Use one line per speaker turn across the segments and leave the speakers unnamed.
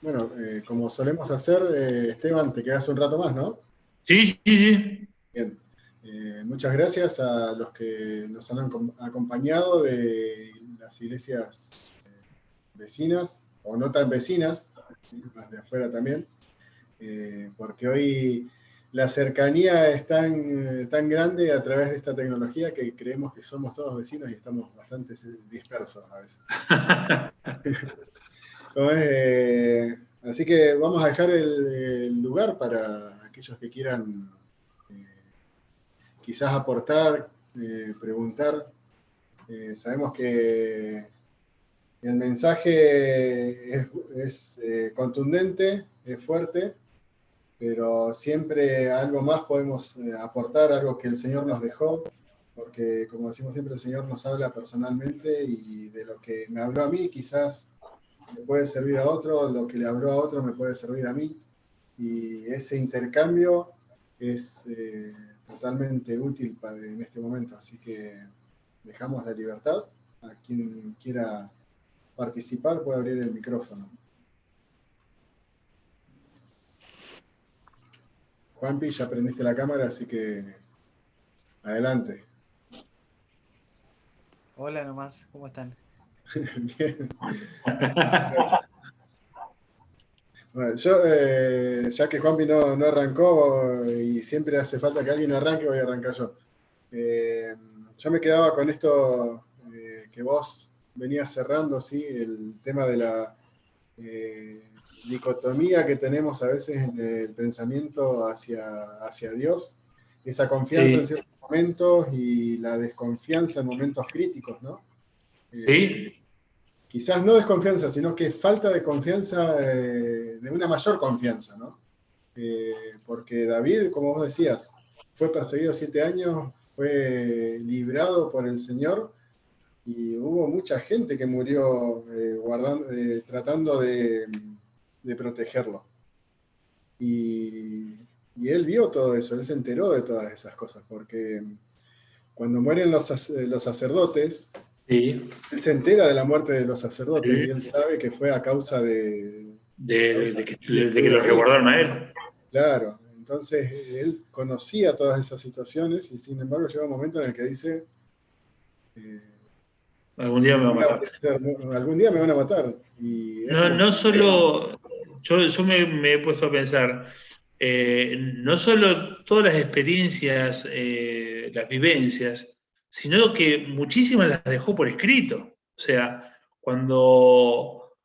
Bueno, como solemos hacer, Esteban, te quedas un rato más, ¿no?
Sí, sí, sí.
Bien. Muchas gracias a los que nos han acompañado de las iglesias vecinas, o no tan vecinas, ¿sí? Más de afuera también, porque hoy la cercanía es tan grande a través de esta tecnología que creemos que somos todos vecinos y estamos bastante dispersos a veces. ¿Cómo es? Así que vamos a dejar el lugar para aquellos que quieran eh, quizás aportar, preguntar. Sabemos que el mensaje es contundente, es fuerte, pero siempre algo más podemos aportar, algo que el Señor nos dejó, porque como decimos siempre, el Señor nos habla personalmente y de lo que me habló a mí, quizás le puede servir a otro, lo que le habló a otro me puede servir a mí, y ese intercambio es totalmente útil en este momento, así que dejamos la libertad a quien quiera participar, puede abrir el micrófono. Juanpi, ya prendiste la cámara, así que adelante.
Hola nomás, ¿cómo están?
Bien. Bueno, yo, ya que Juanpi no arrancó y siempre hace falta que alguien arranque, voy a arrancar yo. Eh, yo me quedaba con esto que vos venías cerrando, ¿sí? El tema de la dicotomía que tenemos a veces en el pensamiento hacia Dios, esa confianza en
Sí,
ciertos momentos y la desconfianza en momentos críticos, ¿no? Eh,
sí,
Quizás no desconfianza, sino que falta de confianza, de una mayor confianza, ¿no? Porque David, como vos decías, fue perseguido 7 años, fue librado por el Señor y hubo mucha gente que murió tratando de protegerlo. Y, y él vio todo eso, él se enteró de todas esas cosas, porque cuando mueren los sacerdotes,
sí,
él se entera de la muerte de los sacerdotes y
sí.
él sabe que fue a causa a causa
De
de que él
de que
estuvo
lo
ahí.
resguardaron a él.
Claro, entonces él conocía todas esas situaciones y sin embargo llega un momento en el que dice, eh,
Algún día me va a matar.
algún día me van a matar. Y es
No,
como
no
si
solo, yo me he puesto a pensar, no solo todas las experiencias, las vivencias, sino que muchísimas las dejó por escrito. O sea, cuando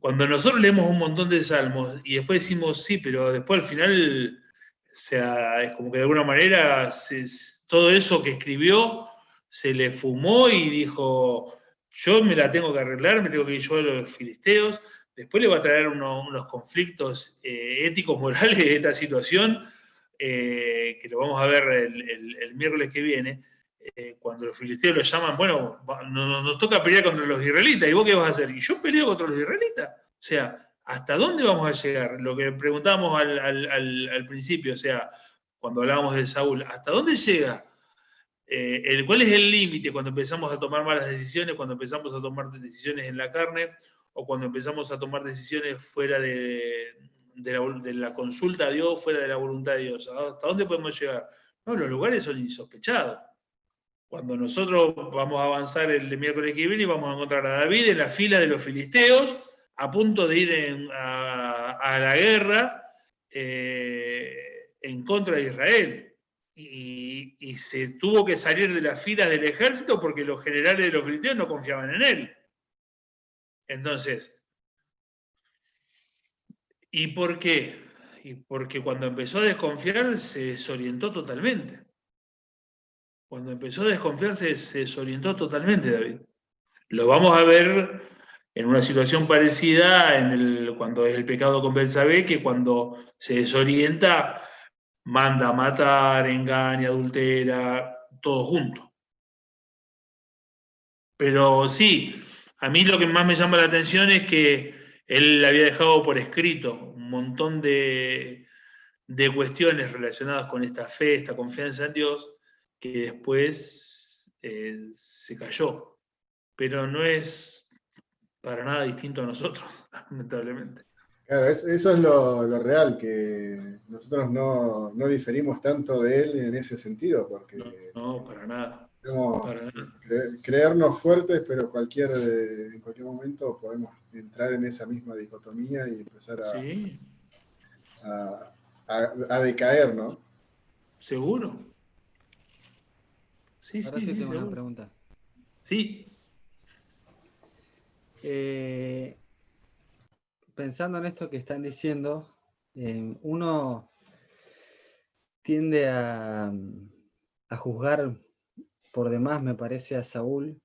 nosotros leemos un montón de salmos y después decimos, sí, pero después al final, o sea, es como que de alguna manera todo eso que escribió se le fumó y dijo, yo me la tengo que arreglar, me tengo que ir yo a los filisteos. Después le va a traer unos conflictos éticos, morales de esta situación, que lo vamos a ver el miércoles que viene, cuando los filisteos lo llaman, bueno, nos toca pelear contra los israelitas, ¿y vos qué vas a hacer? Y yo peleo contra los israelitas. O sea, ¿hasta dónde vamos a llegar? Lo que preguntábamos al principio, o sea, cuando hablábamos de Saúl, ¿hasta dónde llega? ¿Cuál es el límite cuando empezamos a tomar malas decisiones, cuando empezamos a tomar decisiones en la carne o cuando empezamos a tomar decisiones fuera de la consulta a Dios, fuera de la voluntad de Dios? ¿Hasta dónde podemos llegar? No, los lugares son insospechados. Cuando nosotros vamos a avanzar el miércoles que viene, vamos a encontrar a David en la fila de los filisteos, a punto de ir a la guerra en contra de Israel. Y se tuvo que salir de las filas del ejército porque los generales de los filisteos no confiaban en él. Entonces, ¿y por qué? Y porque cuando empezó a desconfiar se desorientó totalmente. Cuando empezó a desconfiar se desorientó totalmente, David. Lo vamos a ver en una situación parecida cuando es el pecado con Belsabé, que cuando se desorienta, manda a matar, engaña, adultera, todo junto. Pero sí, a mí lo que más me llama la atención es que él había dejado por escrito un montón de cuestiones relacionadas con esta fe, esta confianza en Dios, que después se cayó. Pero no es para nada distinto a nosotros, lamentablemente.
Claro, eso es lo real, que nosotros no diferimos tanto de él en ese sentido, porque
No, no, para nada. Para
podemos
nada.
creernos fuertes, pero en cualquier momento podemos entrar en esa misma dicotomía y empezar
Sí,
a, a decaer, ¿no?
seguro. Sí,
Ahora
sí,
sí
sí,
tengo una
seguro.
pregunta.
Sí,
Eh, Pensando en esto que están diciendo, uno tiende a juzgar por demás, me parece, a Saúl,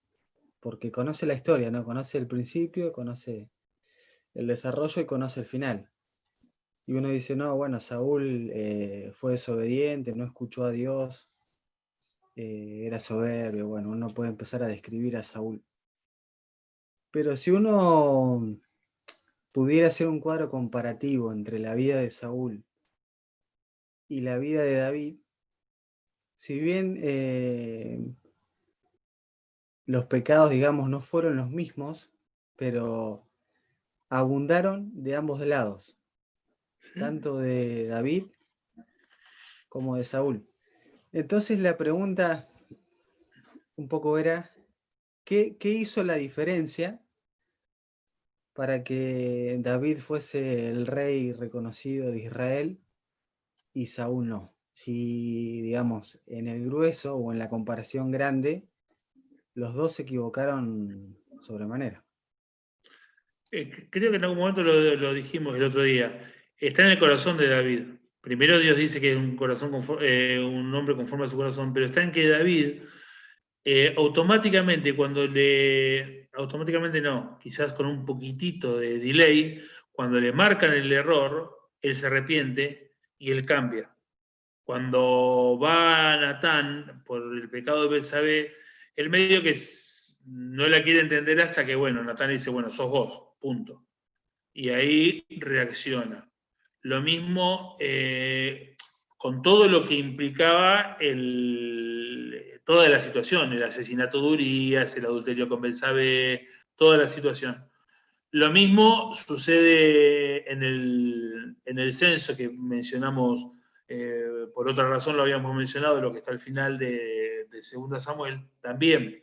porque conoce la historia, ¿no? Conoce el principio, conoce el desarrollo y conoce el final. Y uno dice, no, bueno, Saúl fue desobediente, no escuchó a Dios, era soberbio. Bueno, uno puede empezar a describir a Saúl. Pero si uno pudiera hacer un cuadro comparativo entre la vida de Saúl y la vida de David, si bien los pecados, digamos, no fueron los mismos, pero abundaron de ambos lados,
sí.
tanto de David como de Saúl. Entonces la pregunta un poco era, ¿qué hizo la diferencia para que David fuese el rey reconocido de Israel y Saúl no? Si, digamos, en el grueso o en la comparación grande, los dos se equivocaron sobremanera.
Creo que en algún momento lo dijimos el otro día. Está en el corazón de David. Primero Dios dice que es un hombre conforme a su corazón, pero está en que David automáticamente automáticamente no, quizás con un poquitito de delay, cuando le marcan el error, él se arrepiente y él cambia. Cuando va Natán por el pecado de Betsabé, él medio que no la quiere entender hasta que, bueno, Natán dice, bueno, sos vos, punto. Y ahí reacciona. Lo mismo con todo lo que implicaba toda la situación, el asesinato de Urías, el adulterio con Betsabé, toda la situación. Lo mismo sucede en el censo que mencionamos, por otra razón lo habíamos mencionado, lo que está al final de 2 Samuel, también.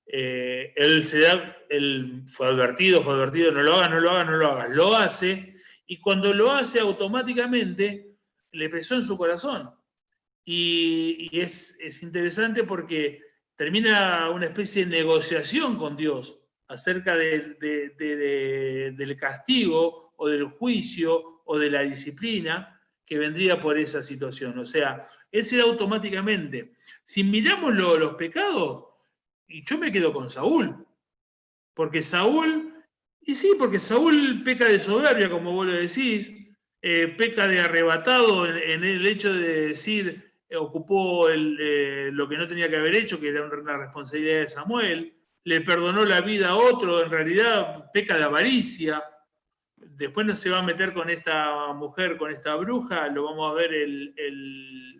Él fue advertido, no lo hagas, no lo hagas, no lo hagas. Lo hace, y cuando lo hace automáticamente, le pesó en su corazón. Y es interesante porque termina una especie de negociación con Dios acerca del castigo o del juicio o de la disciplina que vendría por esa situación. O sea, ese automáticamente. Si miramos los pecados, y yo me quedo con Saúl, porque Saúl, y sí, porque Saúl peca de soberbia, como vos lo decís, peca de arrebatado en el hecho de decir, ocupó lo que no tenía que haber hecho, que era una responsabilidad de Samuel, le perdonó la vida a otro, en realidad peca de avaricia. Después no se va a meter con esta mujer, con esta bruja, lo vamos a ver el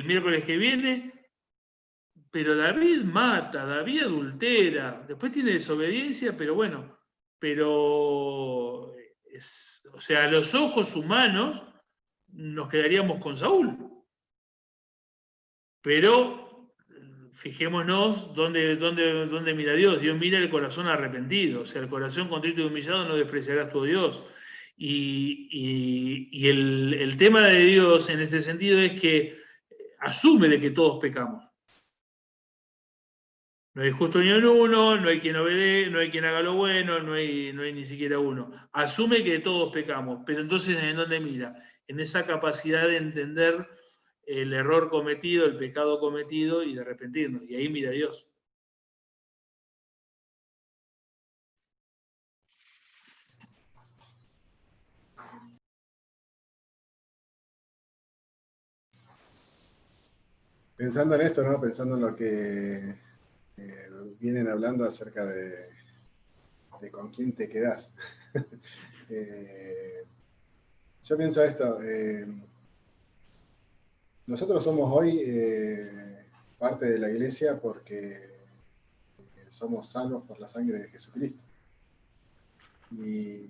miércoles que viene, pero David mata, David adultera, después tiene desobediencia, pero bueno, o sea, a los ojos humanos nos quedaríamos con Saúl, pero fijémonos dónde mira Dios. Dios mira el corazón arrepentido, o sea, el corazón contrito y humillado no despreciarás tu Dios. Y el tema de Dios en este sentido es que asume de que todos pecamos. No hay justo ni en uno, no hay quien obedezca, no hay quien haga lo bueno, no hay ni siquiera uno. Asume que todos pecamos, pero entonces ¿en dónde mira? En esa capacidad de entender el error cometido, el pecado cometido y de arrepentirnos. Y ahí mira Dios.
Pensando en esto, ¿no? Pensando en lo que vienen hablando acerca de con quién te quedás. Eh, yo pienso esto, nosotros somos hoy parte de la iglesia porque somos salvos por la sangre de Jesucristo. Y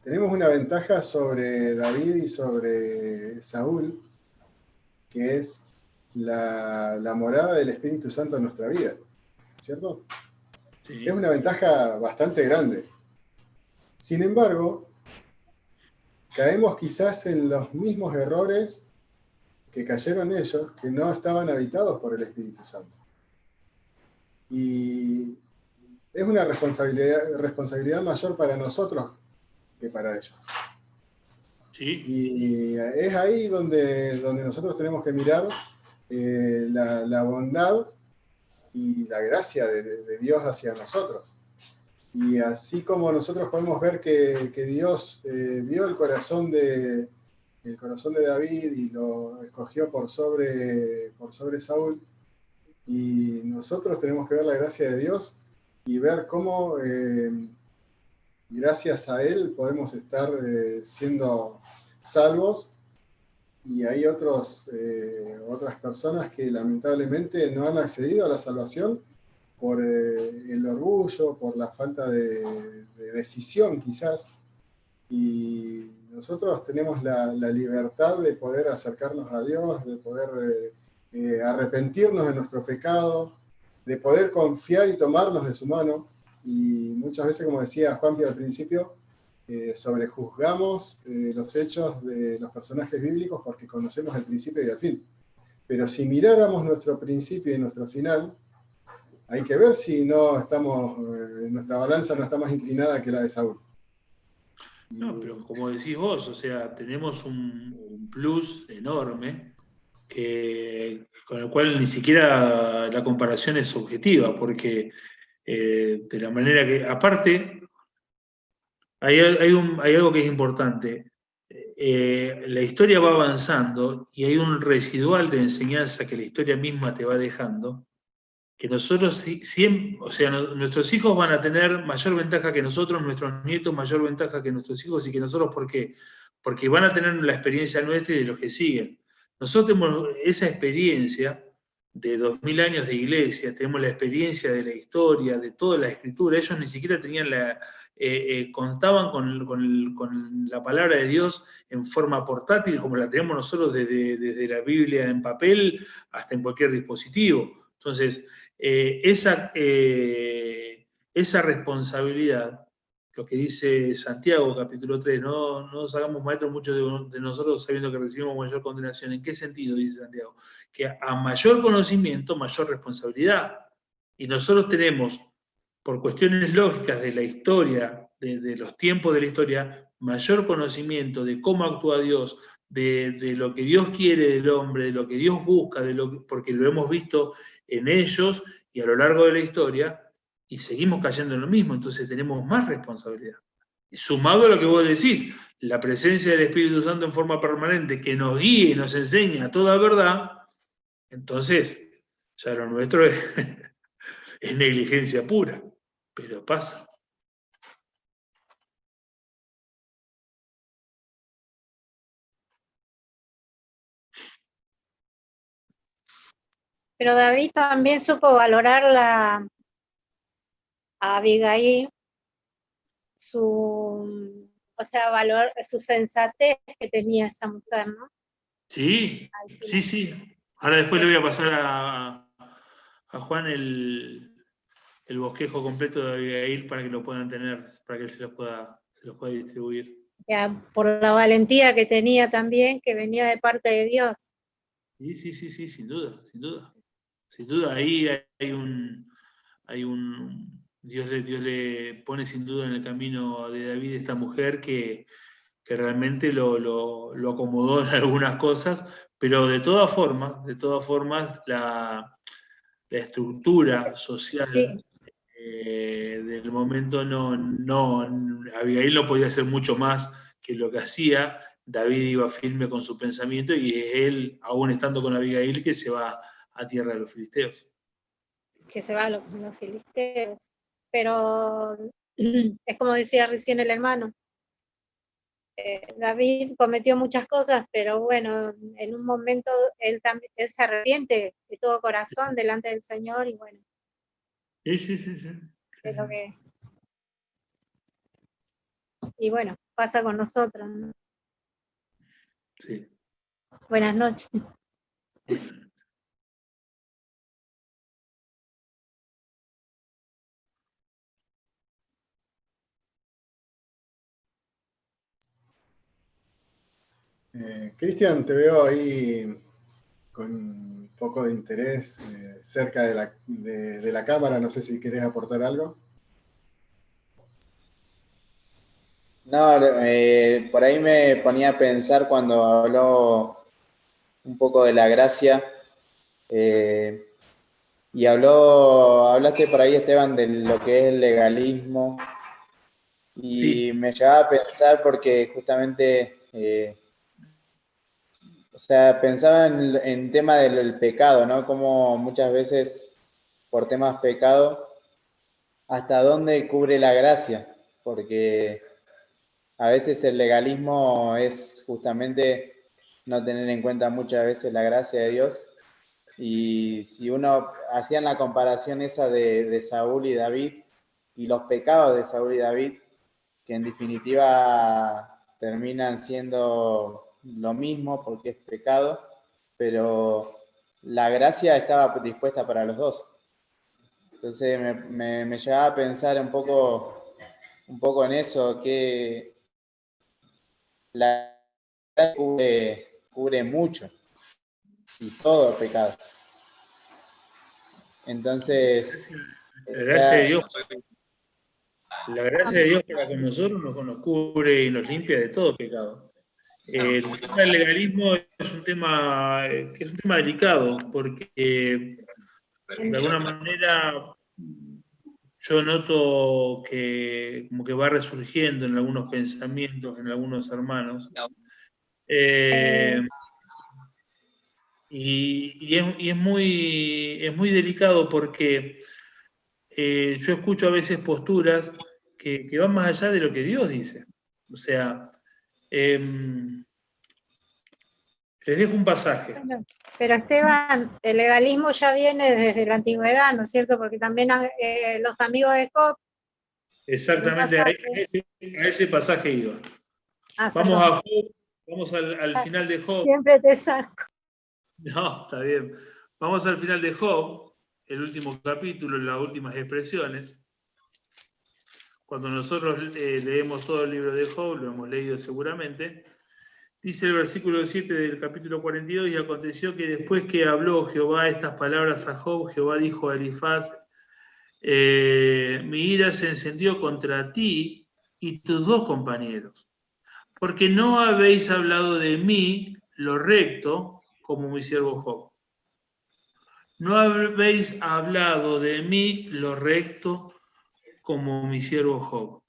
tenemos una ventaja sobre David y sobre Saúl, que es la morada del Espíritu Santo en nuestra vida, ¿cierto?
Sí.
Es una ventaja bastante grande. Sin embargo, caemos quizás en los mismos errores que cayeron ellos, que no estaban habitados por el Espíritu Santo. Y es una responsabilidad mayor para nosotros que para ellos.
Sí.
Y es ahí donde nosotros tenemos que mirar la bondad y la gracia de Dios hacia nosotros. Y así como nosotros podemos ver que Dios vio el corazón de David y lo escogió por sobre Saúl, y nosotros tenemos que ver la gracia de Dios y ver cómo gracias a Él podemos estar siendo salvos, y hay otras personas que lamentablemente no han accedido a la salvación por el orgullo, por la falta de decisión quizás, y nosotros tenemos la libertad de poder acercarnos a Dios, de poder arrepentirnos de nuestro pecado, de poder confiar y tomarnos de su mano. Y muchas veces, como decía Juanpi al principio, sobrejuzgamos los hechos de los personajes bíblicos porque conocemos el principio y el fin. Pero si miráramos nuestro principio y nuestro final, hay que ver si no estamos, nuestra balanza no está más inclinada que la de Saúl.
No, pero como decís vos, o sea, tenemos un plus enorme con el cual ni siquiera la comparación es objetiva, porque de la manera que, aparte, hay algo que es importante. La historia va avanzando y hay un residual de enseñanza que la historia misma te va dejando, que nosotros siempre, o sea, nuestros hijos van a tener mayor ventaja que nosotros, nuestros nietos mayor ventaja que nuestros hijos y que nosotros, ¿por qué? Porque van a tener la experiencia nuestra y de los que siguen. Nosotros tenemos esa experiencia de 2000 años de iglesia, tenemos la experiencia de la historia, de toda la escritura. Ellos ni siquiera tenían contaban con la palabra de Dios en forma portátil, como la tenemos nosotros desde la Biblia en papel hasta en cualquier dispositivo. Entonces, esa responsabilidad, lo que dice Santiago, capítulo 3, no nos hagamos maestros muchos de nosotros sabiendo que recibimos mayor condenación. ¿En qué sentido dice Santiago? Que a mayor conocimiento, mayor responsabilidad. Y nosotros tenemos, por cuestiones lógicas de la historia, de los tiempos de la historia, mayor conocimiento de cómo actúa Dios, de lo que Dios quiere del hombre, de lo que Dios busca, porque lo hemos visto en ellos y a lo largo de la historia, y seguimos cayendo en lo mismo, entonces tenemos más responsabilidad. Y sumado a lo que vos decís, la presencia del Espíritu Santo en forma permanente que nos guíe y nos enseña toda verdad, entonces ya lo nuestro es negligencia pura, pero pasa.
Pero David también supo valorar a Abigail, su sensatez que tenía esa mujer, ¿no?
Sí, sí. Ahora después le voy a pasar a Juan el bosquejo completo de Abigail para que lo puedan tener, para que él se los pueda distribuir.
O sea, por la valentía que tenía también, que venía de parte de Dios.
Sí, sin duda. Sin duda, ahí hay un Dios le pone sin duda en el camino de David esta mujer que realmente lo acomodó en algunas cosas, pero de todas formas la estructura social del momento Abigail no podía hacer mucho más que lo que hacía. David iba firme con su pensamiento y es él, aún estando con Abigail, que se va a tierra de los filisteos.
Que se va a los filisteos. Pero es como decía recién el hermano, David cometió muchas cosas, pero bueno, en un momento él se arrepiente de todo corazón delante del Señor y bueno.
Sí.
Es lo que y bueno, pasa con nosotros, ¿no?
Sí.
Buenas noches.
Cristian, te veo ahí con un poco de interés cerca de la cámara. No sé si querés aportar algo.
No, por ahí me ponía a pensar cuando habló un poco de la gracia y hablaste por ahí, Esteban, de lo que es el legalismo y
Sí.
me llevaba a pensar porque justamente, o sea, pensaba en tema del pecado, ¿no? Como muchas veces por temas pecado, ¿hasta dónde cubre la gracia? Porque a veces el legalismo es justamente no tener en cuenta muchas veces la gracia de Dios. Y si uno hacía la comparación esa de Saúl y David y los pecados de Saúl y David, que en definitiva terminan siendo lo mismo porque es pecado, pero la gracia estaba dispuesta para los dos. Entonces me llevaba a pensar un poco en eso, que la gracia cubre mucho y todo pecado. Entonces,
La
o
gracia de
sea,
Dios, la gracia de Dios para con nosotros nos cubre y nos limpia de todo pecado. El tema del legalismo es un tema que es un tema delicado, porque de alguna manera yo noto que como que va resurgiendo en algunos pensamientos, en algunos hermanos. Y es muy delicado porque yo escucho a veces posturas que van más allá de lo que Dios dice. O sea, les dejo un pasaje.
Bueno, pero Esteban, el legalismo ya viene desde la antigüedad, ¿no es cierto? Porque también los amigos de Job.
Exactamente a ese pasaje iba. Vamos a Job, vamos al final de Job.
Siempre te saco.
No, está bien. Vamos al final de Job, el último capítulo, las últimas expresiones. Cuando nosotros leemos todo el libro de Job, lo hemos leído seguramente, dice el versículo 7 del capítulo 42, y aconteció que después que habló Jehová estas palabras a Job, Jehová dijo a Elifaz, mi ira se encendió contra ti y tus dos compañeros, porque no habéis hablado de mí lo recto como mi siervo Job. No habéis hablado de mí lo recto como mi siervo Job.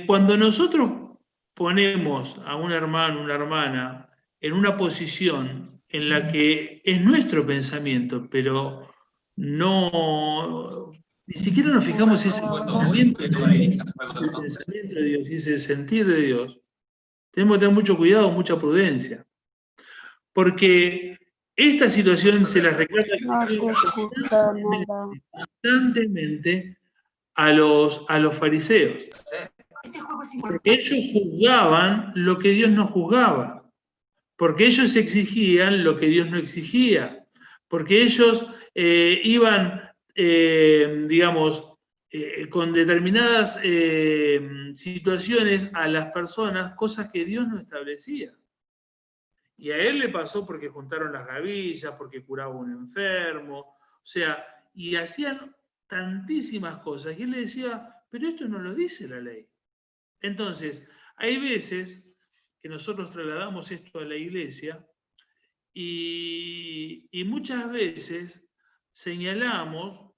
Cuando nosotros ponemos a un hermano, una hermana, en una posición en la que es nuestro pensamiento, pero no, ni siquiera nos fijamos si es el pensamiento de Dios, si es el sentir de Dios, tenemos que tener mucho cuidado, mucha prudencia, porque esta situación se la reclama constantemente a los fariseos. Porque ellos juzgaban lo que Dios no juzgaba. Porque ellos exigían lo que Dios no exigía. Porque ellos iban, digamos, con determinadas situaciones a las personas, cosas que Dios no establecía. Y a él le pasó porque juntaron las gavillas, porque curaba a un enfermo, o sea, y hacían tantísimas cosas. Y él le decía, pero esto no lo dice la ley. Entonces, hay veces que nosotros trasladamos esto a la iglesia y muchas veces señalamos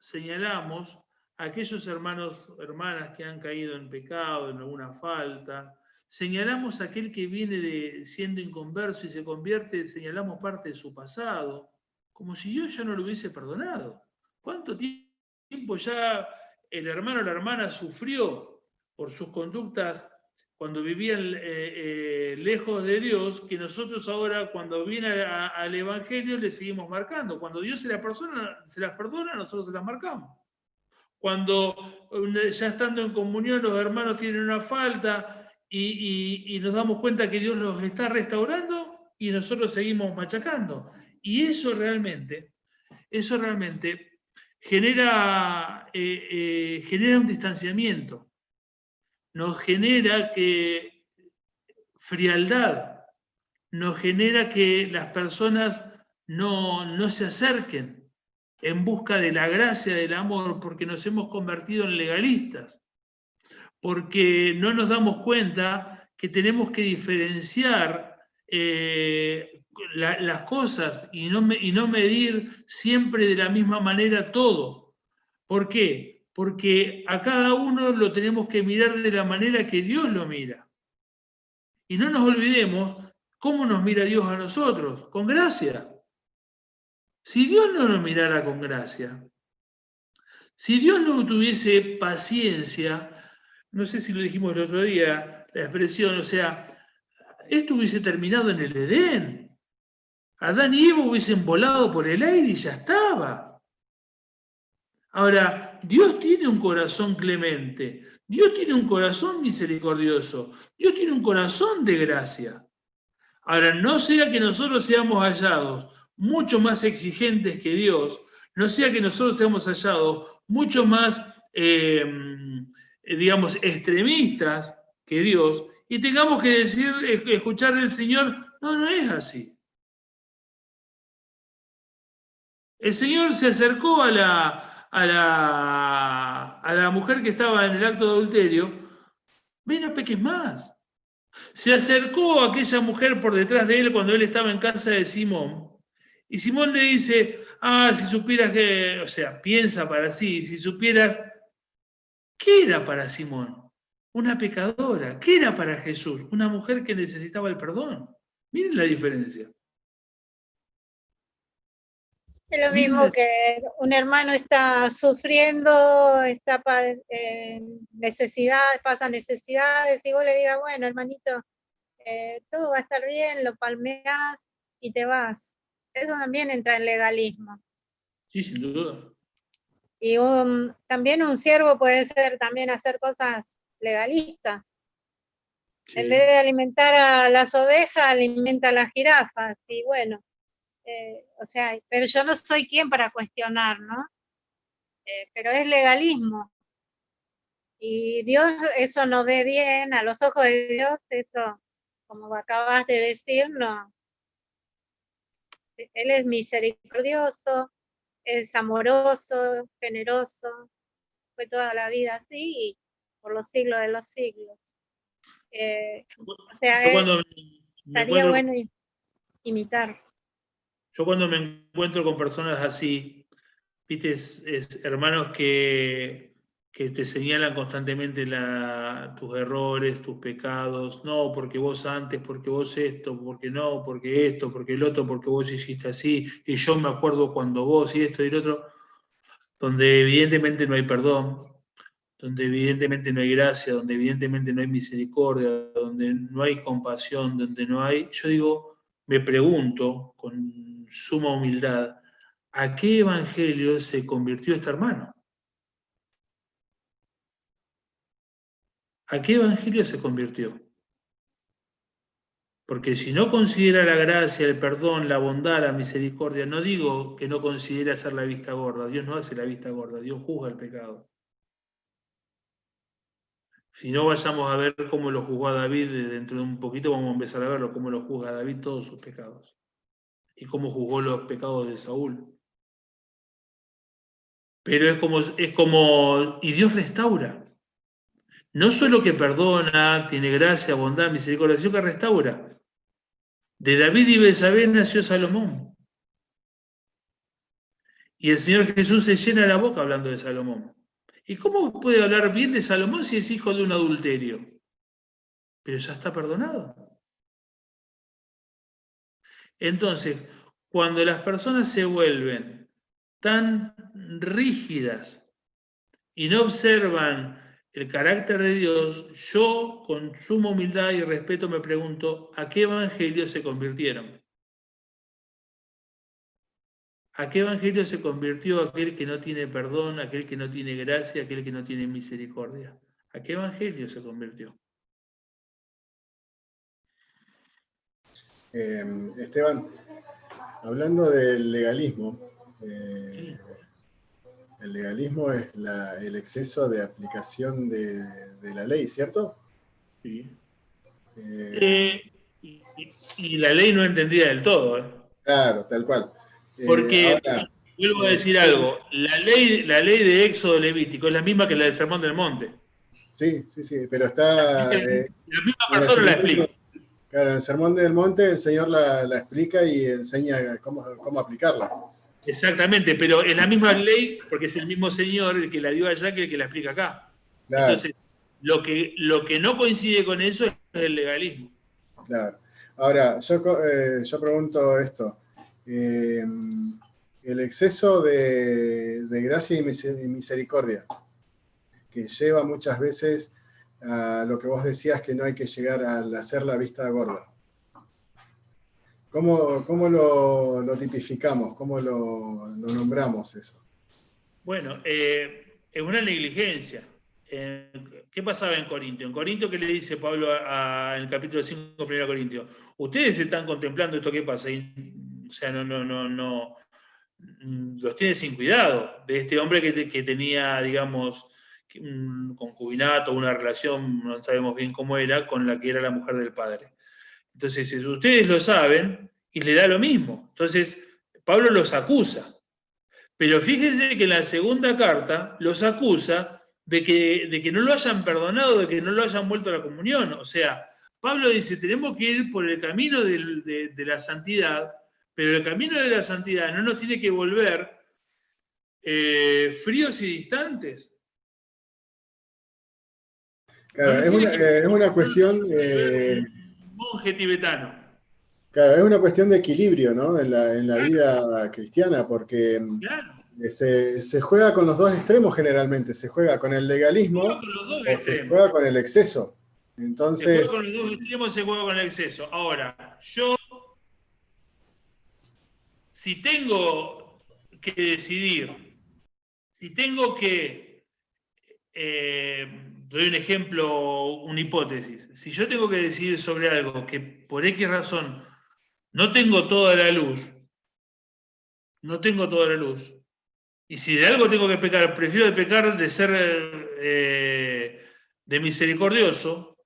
a aquellos hermanos, hermanas que han caído en pecado, en alguna falta. Señalamos a aquel que viene siendo inconverso y se convierte, señalamos parte de su pasado, como si Dios ya no lo hubiese perdonado. ¿Cuánto tiempo ya el hermano o la hermana sufrió por sus conductas cuando vivían lejos de Dios, que nosotros ahora cuando viene al Evangelio le seguimos marcando? Cuando Dios se las perdona, nosotros se las marcamos. Cuando ya estando en comunión los hermanos tienen una falta y nos damos cuenta que Dios los está restaurando y nosotros seguimos machacando. Y eso realmente genera un distanciamiento, nos genera frialdad, nos genera que las personas no se acerquen en busca de la gracia del amor, porque nos hemos convertido en legalistas, porque no nos damos cuenta que tenemos que diferenciar las cosas y no medir siempre de la misma manera todo. ¿Por qué? Porque a cada uno lo tenemos que mirar de la manera que Dios lo mira. Y no nos olvidemos cómo nos mira Dios a nosotros, con gracia. Si Dios no nos mirara con gracia, si Dios no tuviese paciencia, no sé si lo dijimos el otro día, la expresión, o sea, esto hubiese terminado en el Edén. Adán y Eva hubiesen volado por el aire y ya estaba. Ahora, Dios tiene un corazón clemente, Dios tiene un corazón misericordioso, Dios tiene un corazón de gracia. Ahora, no sea que nosotros seamos hallados mucho más exigentes que Dios, no sea que nosotros seamos hallados mucho más, digamos, extremistas que Dios, y tengamos que escuchar del Señor, no es así. El Señor se acercó a la mujer que estaba en el acto de adulterio, ven, no peques más. Se acercó a aquella mujer por detrás de él cuando él estaba en casa de Simón. Y Simón le dice, si supieras que, o sea, piensa para sí, si supieras, ¿qué era para Simón? Una pecadora. ¿Qué era para Jesús? Una mujer que necesitaba el perdón. Miren la diferencia.
Es lo mismo que un hermano está sufriendo, está necesidades, pasa necesidades, y vos le digas, bueno, hermanito, todo va a estar bien, lo palmeás y te vas. Eso también entra en legalismo.
Sí, sin duda.
Y también un siervo puede ser también hacer cosas legalistas. Sí. En vez de alimentar a las ovejas, alimenta a las jirafas. Y bueno, o sea, pero yo no soy quien para cuestionar, ¿no? Pero es legalismo. Y Dios eso no ve bien, a los ojos de Dios eso, como acabas de decir, no. Él es misericordioso, es amoroso, generoso, fue toda la vida así y por los siglos de los siglos. O sea, estaría bueno imitar.
Yo cuando me encuentro con personas así, viste, hermanos que te señalan constantemente tus errores, tus pecados, no, porque vos antes, porque vos esto, porque no, porque esto, porque el otro, porque vos hiciste así, y yo me acuerdo cuando vos y esto y el otro, donde evidentemente no hay perdón, donde evidentemente no hay gracia, donde evidentemente no hay misericordia, donde no hay compasión, donde no hay, yo digo, me pregunto con suma humildad, ¿a qué evangelio se convirtió este hermano? ¿A qué evangelio se convirtió? Porque si no considera la gracia, el perdón, la bondad, la misericordia, no digo que no considere hacer la vista gorda, Dios no hace la vista gorda, Dios juzga el pecado. Si no, vayamos a ver cómo lo juzgó a David, dentro de un poquito vamos a empezar a verlo, cómo lo juzga a David todos sus pecados. Y cómo juzgó los pecados de Saúl. Pero es como, y Dios restaura. No solo que perdona, tiene gracia, bondad, misericordia, sino que restaura. De David y Betsabé nació Salomón. Y el Señor Jesús se llena la boca hablando de Salomón. ¿Y cómo puede hablar bien de Salomón si es hijo de un adulterio? Pero ya está perdonado. Entonces, cuando las personas se vuelven tan rígidas y no observan el carácter de Dios, yo con suma humildad y respeto me pregunto, ¿a qué evangelio se convirtieron? ¿A qué evangelio se convirtió aquel que no tiene perdón, aquel que no tiene gracia, aquel que no tiene misericordia? ¿A qué evangelio se convirtió?
Esteban, hablando del legalismo,
Sí.
el legalismo es el exceso de aplicación de la ley, ¿cierto?
Sí.
Eh,
Y la ley no entendida del todo, ¿eh?
claro, tal cual.
Porque,
Ahora,
vuelvo a decir algo, la ley de Éxodo Levítico es la misma que la del Sermón del Monte.
sí, pero
La
está
misma
en el
persona la
sermón,
explica.
claro, en el Sermón del Monte el Señor la explica y enseña cómo aplicarla.
Exactamente, pero es la misma ley porque es el mismo Señor el que la dio allá que el que la explica acá.
Claro,
Entonces, lo que no coincide con eso es el legalismo.
claro. Ahora, yo pregunto esto. El exceso de gracia y misericordia, que lleva muchas veces a lo que vos decías, que no hay que llegar a hacer la vista gorda. ¿Cómo lo tipificamos? ¿Cómo lo nombramos eso?
Bueno, es una negligencia. ¿Qué pasaba en Corinto? En Corinto, ¿qué le dice Pablo en el capítulo 5, 1 Corintios? Ustedes están contemplando esto que pasa, o sea, no, los tiene sin cuidado, de este hombre que tenía, digamos, un concubinato, una relación, no sabemos bien cómo era, con la que era la mujer del padre. Entonces, ustedes lo saben y le da lo mismo. Entonces, Pablo los acusa. Pero fíjense que en la segunda carta los acusa de que no lo hayan perdonado, de que no lo hayan vuelto a la comunión. O sea, Pablo dice, tenemos que ir por el camino de la santidad, pero el camino de la santidad no nos tiene que volver fríos y distantes. No
Claro,
nos tiene que
es una cuestión,
volver un monje tibetano.
claro, es una cuestión de equilibrio, ¿no? En la vida cristiana, porque
Claro.
se juega con los dos extremos generalmente. Se juega con el
Se juega
legalismo
con los dos
o se
extremos.
juega con el exceso.
Se juega
Entonces,
con los dos extremos, se juega con el exceso. Ahora, yo, si tengo que decidir, si tengo que, doy un ejemplo, una hipótesis, si yo tengo que decidir sobre algo que por X razón no tengo toda la luz, y si de algo tengo que pecar, prefiero de pecar de ser de misericordioso,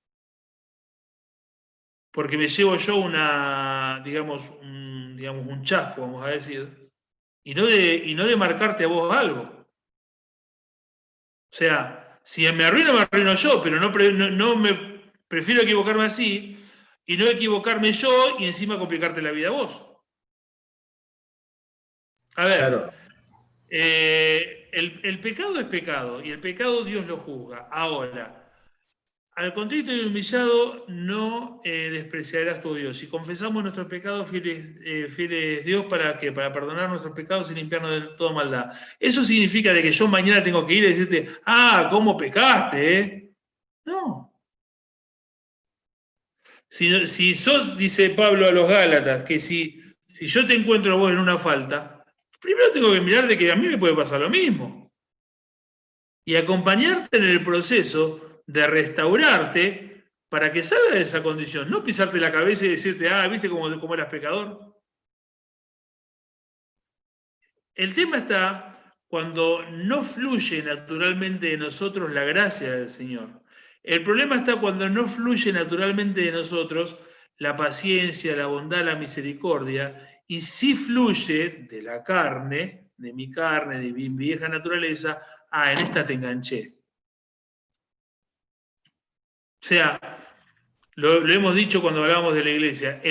porque me llevo yo digamos, un chasco, vamos a decir, y no de marcarte a vos algo. O sea, si me arruino yo, pero no me prefiero equivocarme así y no equivocarme yo y encima complicarte la vida a vos. A ver,
claro,
el pecado es pecado y el pecado Dios lo juzga. Ahora, al contrito y humillado no despreciarás tu Dios. Si confesamos nuestros pecados, fiel es Dios para perdonar nuestros pecados y limpiarnos de toda maldad. Eso significa de que yo mañana tengo que ir y decirte, ¿cómo pecaste? No. Si sos, dice Pablo a los Gálatas, que si yo te encuentro vos en una falta, primero tengo que mirar de que a mí me puede pasar lo mismo. Y acompañarte en el proceso de restaurarte para que salga de esa condición, no pisarte la cabeza y decirte, ¿viste cómo eras pecador? El tema está cuando no fluye naturalmente de nosotros la gracia del Señor. El problema está cuando no fluye naturalmente de nosotros la paciencia, la bondad, la misericordia, y sí fluye de la carne, de mi carne, de mi vieja naturaleza, en esta te enganché. O sea, lo hemos dicho cuando hablábamos de la iglesia,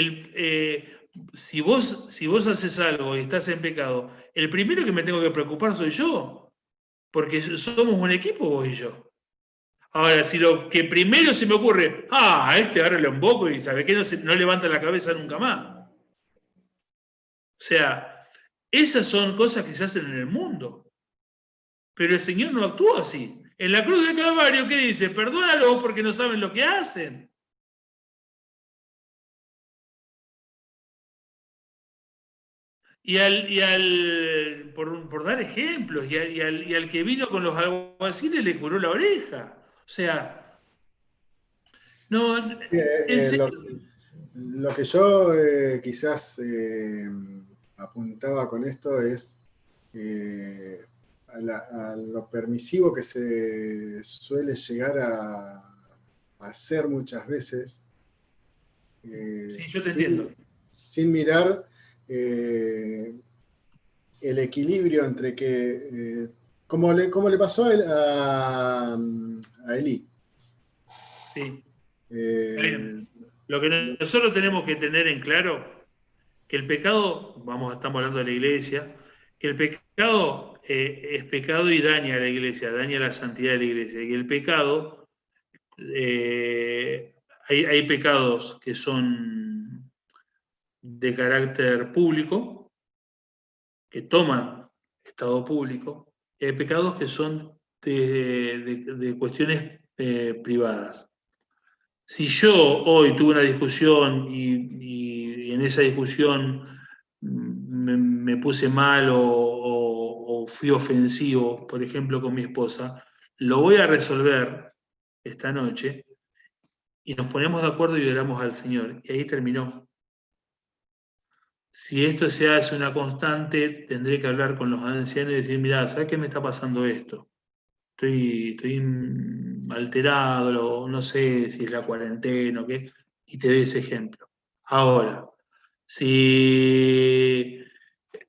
si vos haces algo y estás en pecado, el primero que me tengo que preocupar soy yo, porque somos un equipo vos y yo. Ahora, si lo que primero se me ocurre, ahora lo emboco y sabe que no levanta la cabeza nunca más. O sea, esas son cosas que se hacen en el mundo. Pero el Señor no actúa así. En la cruz del Calvario, ¿qué dice? Perdónalo porque no saben lo que hacen. por dar ejemplos, y al que vino con los alguaciles le curó la oreja. O sea, no, en serio.
Lo que yo quizás apuntaba con esto es a lo permisivo que se suele llegar a hacer muchas veces,
Sí, yo te entiendo.
sin mirar el equilibrio entre que, como le pasó a Elí.
Sí.
Eh,
Lo que nosotros tenemos que tener en claro, que el pecado, estamos hablando de la iglesia, que el pecado es pecado y daña a la iglesia, daña la santidad de la iglesia. Y el pecado, hay pecados que son de carácter público, que toman estado público, y hay pecados que son de cuestiones privadas. Si yo hoy tuve una discusión y en esa discusión me puse mal o fui ofensivo, por ejemplo, con mi esposa, lo voy a resolver esta noche y nos ponemos de acuerdo y oramos al Señor. Y ahí terminó. Si esto se hace una constante, tendré que hablar con los ancianos y decir, mirá, ¿sabes qué me está pasando esto? Estoy alterado, no sé si es la cuarentena o qué, y te doy ese ejemplo. Ahora,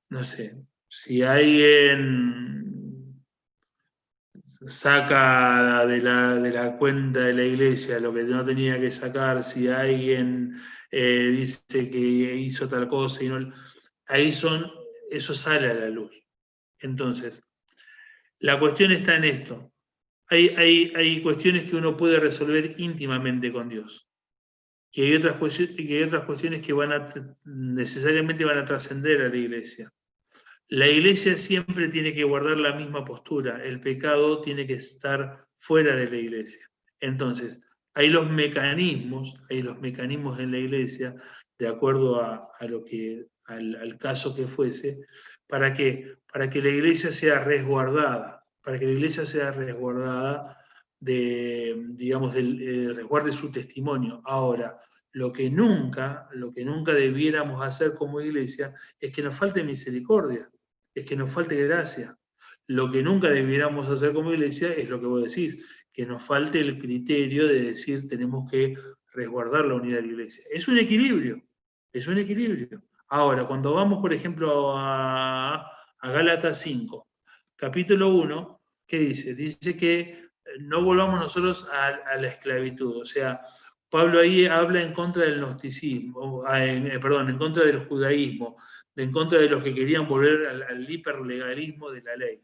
no sé, si alguien saca de la cuenta de la iglesia lo que no tenía que sacar, si alguien dice que hizo tal cosa y no, eso sale a la luz. Entonces, la cuestión está en esto. Hay cuestiones que uno puede resolver íntimamente con Dios. Y hay otras cuestiones que necesariamente van a trascender a la iglesia. La iglesia siempre tiene que guardar la misma postura. El pecado tiene que estar fuera de la iglesia. Entonces, hay los mecanismos en la iglesia, de acuerdo al caso que fuese, para que la iglesia sea resguardada, resguarde su testimonio. Ahora, lo que nunca debiéramos hacer como iglesia es que nos falte misericordia, es que nos falte gracia. Lo que nunca debiéramos hacer como iglesia es lo que vos decís, que nos falte el criterio de decir tenemos que resguardar la unidad de la iglesia. Es un equilibrio. Ahora, cuando vamos, por ejemplo, a Gálatas 5, capítulo 1, ¿qué dice? Dice que no volvamos nosotros a la esclavitud. O sea, Pablo ahí habla en contra del gnosticismo, en contra del judaísmo, en contra de los que querían volver al hiperlegalismo de la ley.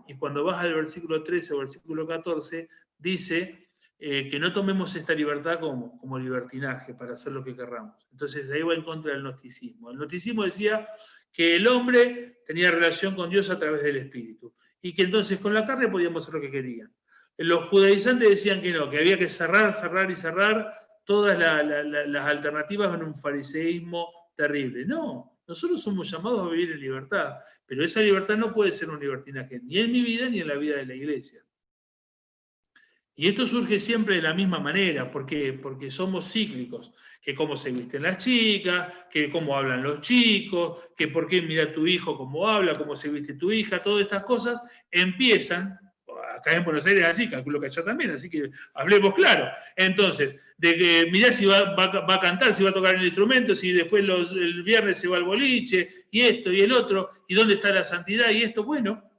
Y cuando vas al versículo 13 o versículo 14, dice que no tomemos esta libertad como libertinaje para hacer lo que querramos. Entonces ahí va en contra del gnosticismo. El gnosticismo decía que el hombre tenía relación con Dios a través del Espíritu y que entonces con la carne podíamos hacer lo que querían. Los judaizantes decían que no, que había que cerrar todas las alternativas en un fariseísmo terrible. No, nosotros somos llamados a vivir en libertad, pero esa libertad no puede ser un libertinaje, ni en mi vida ni en la vida de la iglesia. Y esto surge siempre de la misma manera. ¿Por qué? Porque somos cíclicos. Que cómo se visten las chicas, que cómo hablan los chicos, que por qué mira tu hijo cómo habla, cómo se viste tu hija, todas estas cosas empiezan, acá en Buenos Aires así, calculo que allá también, así que hablemos claro. Entonces, de que mirá si va a cantar, si va a tocar el instrumento, si después el viernes se va al boliche, y esto y el otro, y dónde está la santidad y esto. Bueno,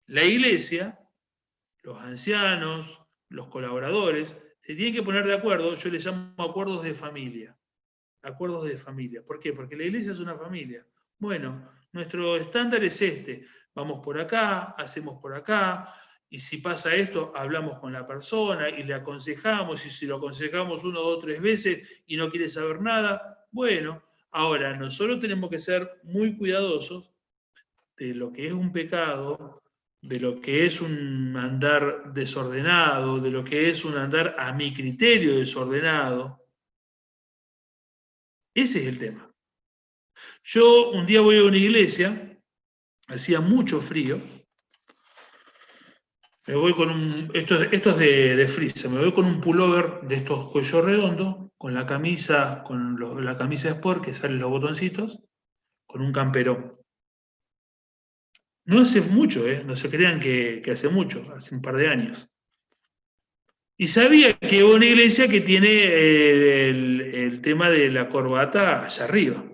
la iglesia, los ancianos, los colaboradores, se tienen que poner de acuerdo. Yo les llamo acuerdos de familia. Acuerdos de familia. ¿Por qué? Porque la iglesia es una familia. Bueno, nuestro estándar es este. Vamos por acá, hacemos por acá, y si pasa esto, hablamos con la persona y le aconsejamos, y si lo aconsejamos 1, 2, 3 veces y no quiere saber nada, bueno, ahora nosotros tenemos que ser muy cuidadosos de lo que es un pecado, de lo que es un andar desordenado, de lo que es un andar a mi criterio desordenado. Ese es el tema. Yo un día voy a una iglesia, hacía mucho frío, me voy con esto es de frisa, me voy con un pullover de estos cuello redondo, con la camisa, la camisa sport que salen los botoncitos, con un camperón. No hace mucho, no se crean que hace mucho, hace un par de años. Y sabía que iba a una iglesia que tiene el tema de la corbata allá arriba.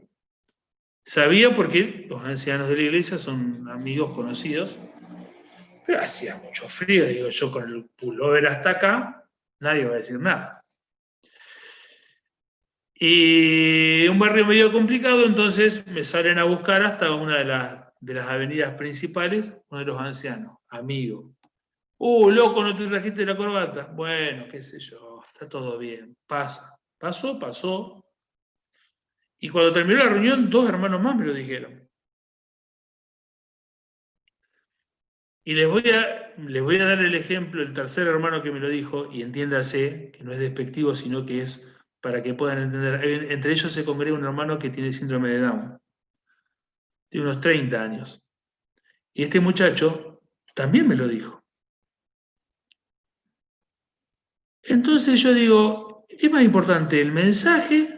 Sabía porque los ancianos de la iglesia son amigos conocidos, pero hacía mucho frío, digo yo, con el pullover hasta acá, nadie va a decir nada. Y un barrio medio complicado, entonces me salen a buscar hasta una de las avenidas principales, uno de los ancianos, amigo. Loco, no te trajiste la corbata. Bueno, qué sé yo, está todo bien, pasa. Pasó. Y cuando terminó la reunión, 2 hermanos más me lo dijeron. Y les voy a dar el ejemplo, el tercer hermano que me lo dijo, y entiéndase que no es despectivo, sino que es para que puedan entender. Entre ellos se congrega un hermano que tiene síndrome de Down. Tiene unos 30 años. Y este muchacho también me lo dijo. Entonces yo digo, es más importante el mensaje.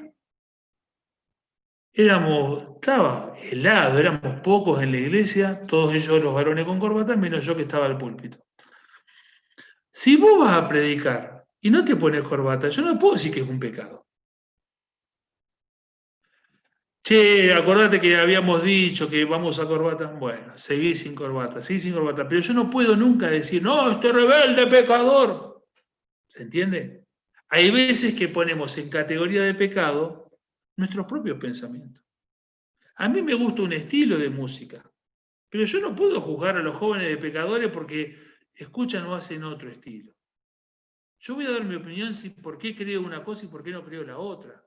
Estaba helado, éramos pocos en la iglesia, todos ellos los varones con corbata, menos yo que estaba al púlpito. Si vos vas a predicar y no te pones corbata, yo no puedo decir que es un pecado. Che, acordate que habíamos dicho que vamos a corbata. Bueno, seguí sin corbata, pero yo no puedo nunca decir, no, este rebelde pecador. ¿Se entiende? Hay veces que ponemos en categoría de pecado nuestros propios pensamientos. A mí me gusta un estilo de música, pero yo no puedo juzgar a los jóvenes de pecadores porque escuchan o hacen otro estilo. Yo voy a dar mi opinión si por qué creo una cosa y por qué no creo la otra.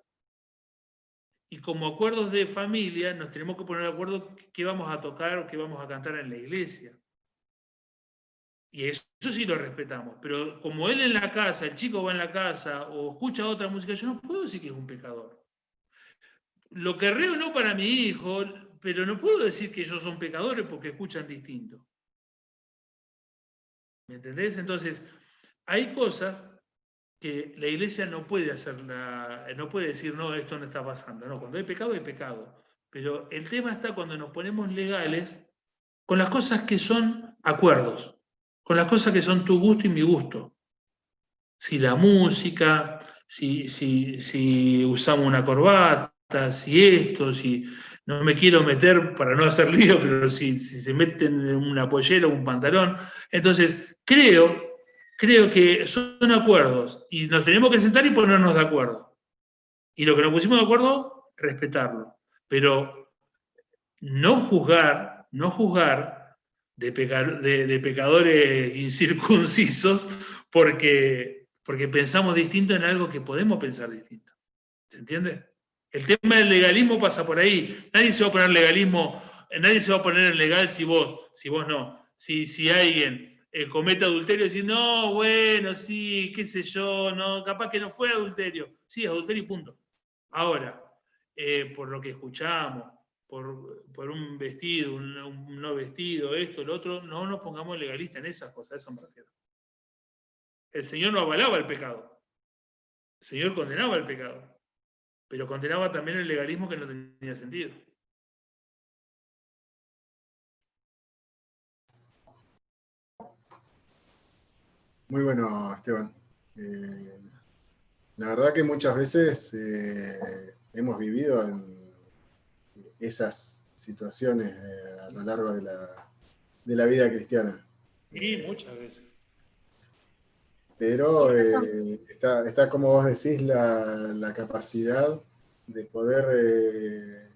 Y como acuerdos de familia nos tenemos que poner de acuerdo qué vamos a tocar o qué vamos a cantar en la iglesia. Y eso sí lo respetamos. Pero como él en la casa, el chico va en la casa o escucha otra música, yo no puedo decir que es un pecador. Lo querré o no para mi hijo, pero no puedo decir que ellos son pecadores porque escuchan distinto. ¿Me entendés? Entonces, hay cosas que la iglesia no puede no puede decir, no, esto no está pasando. No, cuando hay pecado, hay pecado. Pero el tema está cuando nos ponemos legales con las cosas que son acuerdos, con las cosas que son tu gusto y mi gusto. Si la música, si usamos una corbata, si esto, si no me quiero meter para no hacer lío, pero si se meten en una pollera o un pantalón. Entonces, creo que son acuerdos y nos tenemos que sentar y ponernos de acuerdo. Y lo que nos pusimos de acuerdo, respetarlo. Pero no juzgar de pecadores incircuncisos porque pensamos distinto en algo que podemos pensar distinto. ¿Se entiende? El tema del legalismo pasa por ahí. Nadie se va a poner legal si vos no. Si alguien comete adulterio y dice, no, bueno, sí, qué sé yo, no, capaz que no fue adulterio. Sí, adulterio y punto. Ahora, por lo que escuchamos, por un vestido, un no vestido, esto, lo otro, no nos pongamos legalistas en esas cosas, eso me refiero. El Señor no avalaba el pecado. El Señor condenaba el pecado. Pero condenaba también el legalismo que no tenía sentido.
Muy bueno, Esteban. La verdad que muchas veces hemos vivido en esas situaciones a lo largo de la vida cristiana.
Y muchas veces.
Pero está, como vos decís, la capacidad de poder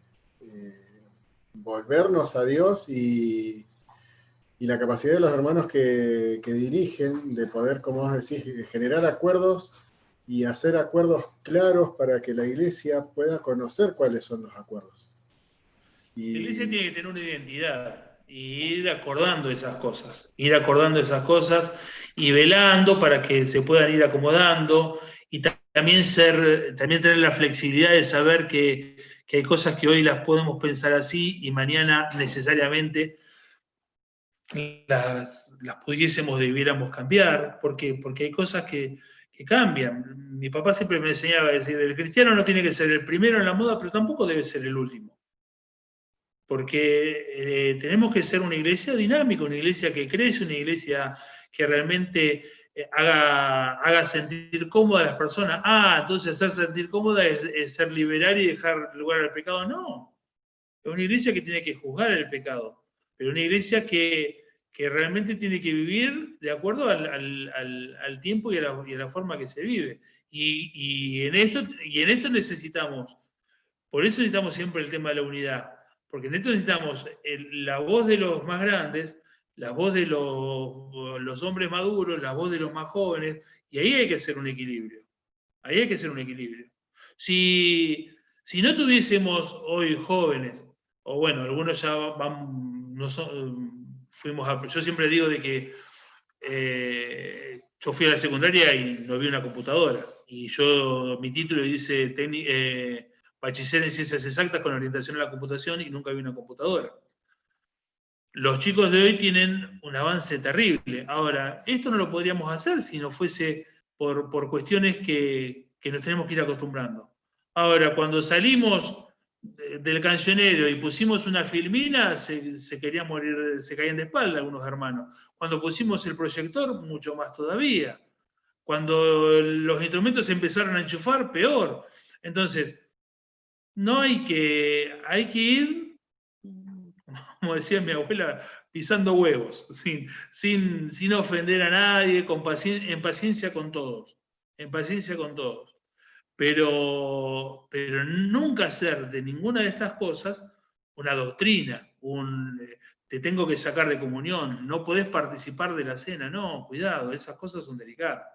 volvernos a Dios y la capacidad de los hermanos que dirigen de poder, como vos decís, generar acuerdos y hacer acuerdos claros para que la iglesia pueda conocer cuáles son los acuerdos.
La iglesia tiene que tener una identidad y ir acordando esas cosas y velando para que se puedan ir acomodando y también tener la flexibilidad de saber que hay cosas que hoy las podemos pensar así y mañana necesariamente las pudiésemos, debiéramos cambiar, porque hay cosas que cambian. Mi papá siempre me enseñaba a decir, el cristiano no tiene que ser el primero en la moda, pero tampoco debe ser el último. Porque tenemos que ser una iglesia dinámica, una iglesia que crece, una iglesia que realmente haga sentir cómoda a las personas. Entonces hacer sentir cómoda es ser liberal y dejar lugar al pecado. No, es una iglesia que tiene que juzgar el pecado, pero una iglesia que realmente tiene que vivir de acuerdo al tiempo y a la forma que se vive. Y en esto necesitamos, por eso necesitamos siempre el tema de la unidad, porque en esto necesitamos la voz de los más grandes, la voz de los hombres maduros, la voz de los más jóvenes, y ahí hay que hacer un equilibrio. Ahí hay que hacer un equilibrio. Si no tuviésemos hoy jóvenes, o bueno, algunos ya yo siempre digo de que yo fui a la secundaria y no vi una computadora, y mi título dice bachiller en ciencias exactas con orientación a la computación, y nunca vi una computadora. Los chicos de hoy tienen un avance terrible. Ahora, esto no lo podríamos hacer si no fuese por cuestiones que nos tenemos que ir acostumbrando. Ahora, cuando salimos del cancionero y pusimos una filmina, se querían morir, se caían de espalda algunos hermanos. Cuando pusimos el proyector, mucho más todavía. Cuando los instrumentos se empezaron a enchufar, peor. Entonces, no hay que ir, como decía mi abuela, pisando huevos, sin ofender a nadie, en paciencia con todos. En paciencia con todos. Pero nunca hacer de ninguna de estas cosas una doctrina, te tengo que sacar de comunión, no podés participar de la cena, no, cuidado, esas cosas son delicadas.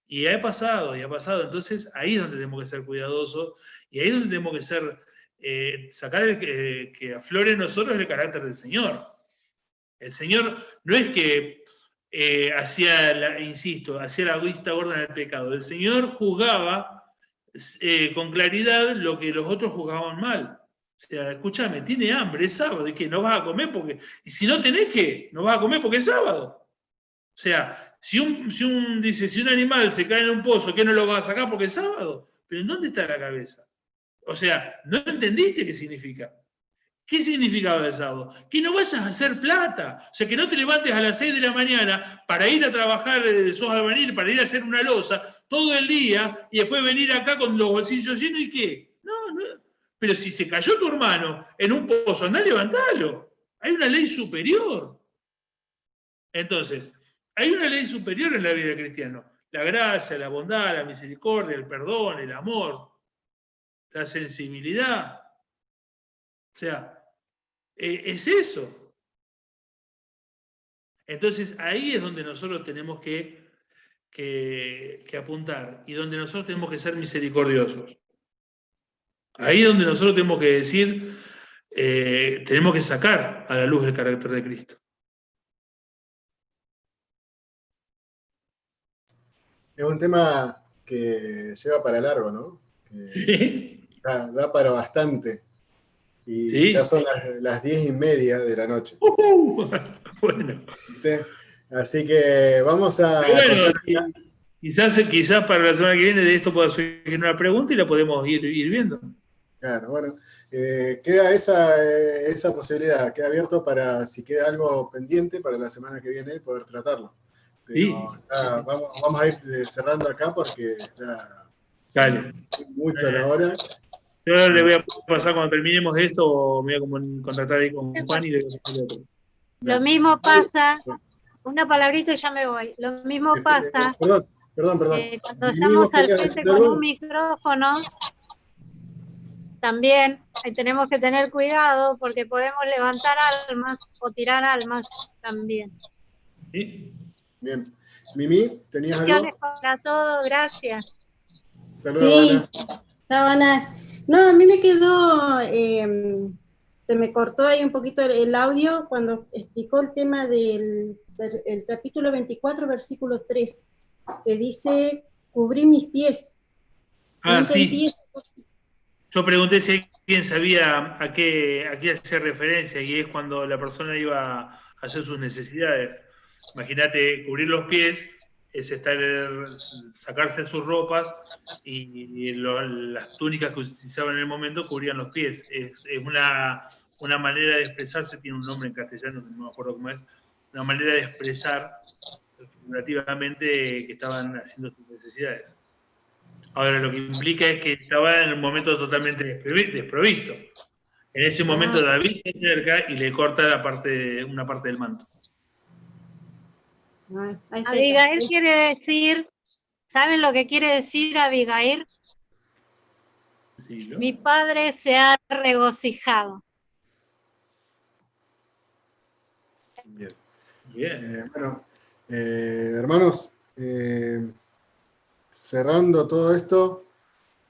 Y ha pasado, entonces ahí es donde tenemos que ser cuidadosos, y ahí es donde tenemos que sacar que aflore en nosotros el carácter del Señor. El Señor no es que hacía la vista gorda en el pecado, el Señor juzgaba con claridad lo que los otros juzgaban mal. O sea, escúchame, tiene hambre, es sábado, y que no vas a comer porque. Y si no tenés que, no vas a comer porque es sábado. O sea, si un animal se cae en un pozo, ¿qué no lo vas a sacar porque es sábado? Pero ¿en dónde está la cabeza? O sea, ¿no entendiste qué significa? ¿Qué significaba el sábado? Que no vayas a hacer plata. O sea, que no te levantes a las 6 de la mañana para ir a trabajar, sos albañil, para ir a hacer una loza todo el día y después venir acá con los bolsillos llenos y ¿qué? No. Pero si se cayó tu hermano en un pozo, andá a levantarlo. Hay una ley superior. Entonces, hay una ley superior en la vida del cristiano. La gracia, la bondad, la misericordia, el perdón, el amor, la sensibilidad. O sea, es eso. Entonces ahí es donde nosotros tenemos que apuntar y donde nosotros tenemos que ser misericordiosos. Ahí es donde nosotros tenemos que decir, tenemos que sacar a la luz el carácter de Cristo.
Es un tema que lleva para largo, ¿no? Da para bastante. Y
¿Sí?
ya son las 10:30 de la noche.
Bueno.
Así que vamos a
bueno, quizás para la semana que viene de esto pueda surgir una pregunta y la podemos ir viendo.
Claro, bueno, queda esa posibilidad, queda abierto para si queda algo pendiente para la semana que viene poder tratarlo. Pero
Sí.
vamos a ir cerrando acá porque
Dale.
Mucho la hora.
Yo le voy a pasar cuando terminemos esto, me voy a contactar ahí con Juan y le voy a pasar otro.
Lo mismo pasa, una palabrita y ya me voy. Lo mismo pasa.
Perdón.
Cuando estamos al frente con un micrófono, también tenemos que tener cuidado porque podemos levantar almas o tirar almas también.
¿Sí?
Bien. Mimi, ¿tenías algo?
Para todo, gracias.
Saludos,
sí, Ana. No, a mí me quedó, se me cortó ahí un poquito el audio cuando explicó el tema del capítulo 24, versículo 3, que dice, cubrí mis pies.
Sí. Yo pregunté si alguien sabía a qué hacía referencia, y es cuando la persona iba a hacer sus necesidades. Imagínate, cubrir los pies es sacarse sus ropas, y las túnicas que utilizaban en el momento cubrían los pies. Es una manera de expresarse, tiene un nombre en castellano, no me acuerdo cómo es, una manera de expresar figurativamente que estaban haciendo sus necesidades. Ahora, lo que implica es que estaba en un momento totalmente desprovisto. En ese momento David se acerca y le corta una parte del manto.
Abigail quiere decir, ¿saben lo que quiere decir Abigail?
Sí, ¿no?
Mi padre se ha regocijado.
Bien.
Bien.
Bueno, hermanos, cerrando todo esto,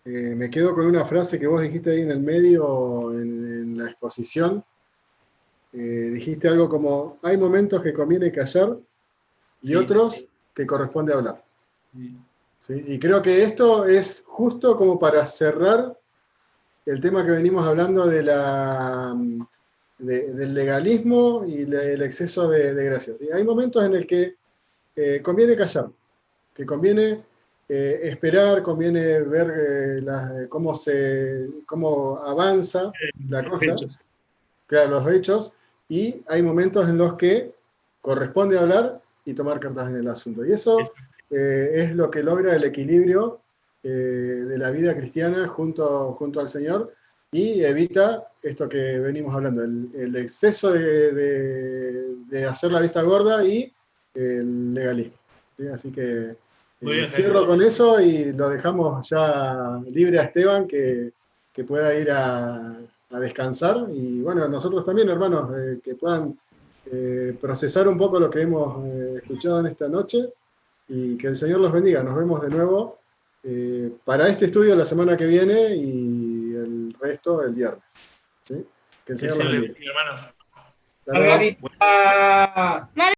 me quedo con una frase que vos dijiste ahí en el medio, en la exposición. Dijiste algo como, hay momentos que conviene callar y
Sí.
otros que corresponde hablar.
Sí.
¿Sí? Y creo que esto es justo como para cerrar el tema que venimos hablando de del legalismo y el exceso de gracia. ¿Sí? Hay momentos en el que conviene callar, que conviene esperar, conviene ver cómo avanza la cosa,
Hechos.
claro, los hechos, y hay momentos en los que corresponde hablar y tomar cartas en el asunto. Y eso es lo que logra el equilibrio de la vida cristiana junto al Señor, y evita esto que venimos hablando, el exceso de hacer la vista gorda y el legalismo. ¿Sí? Así que
Muy bien,
cierro con eso y lo dejamos ya libre a Esteban que pueda ir a descansar. Y bueno, nosotros también, hermanos, que puedan procesar un poco lo que hemos escuchado en esta noche, y que el Señor los bendiga. Nos vemos de nuevo para este estudio la semana que viene y el resto el viernes. ¿Sí? Que el Señor los bendiga.
Hermanos.
Hasta luego.
Margarita.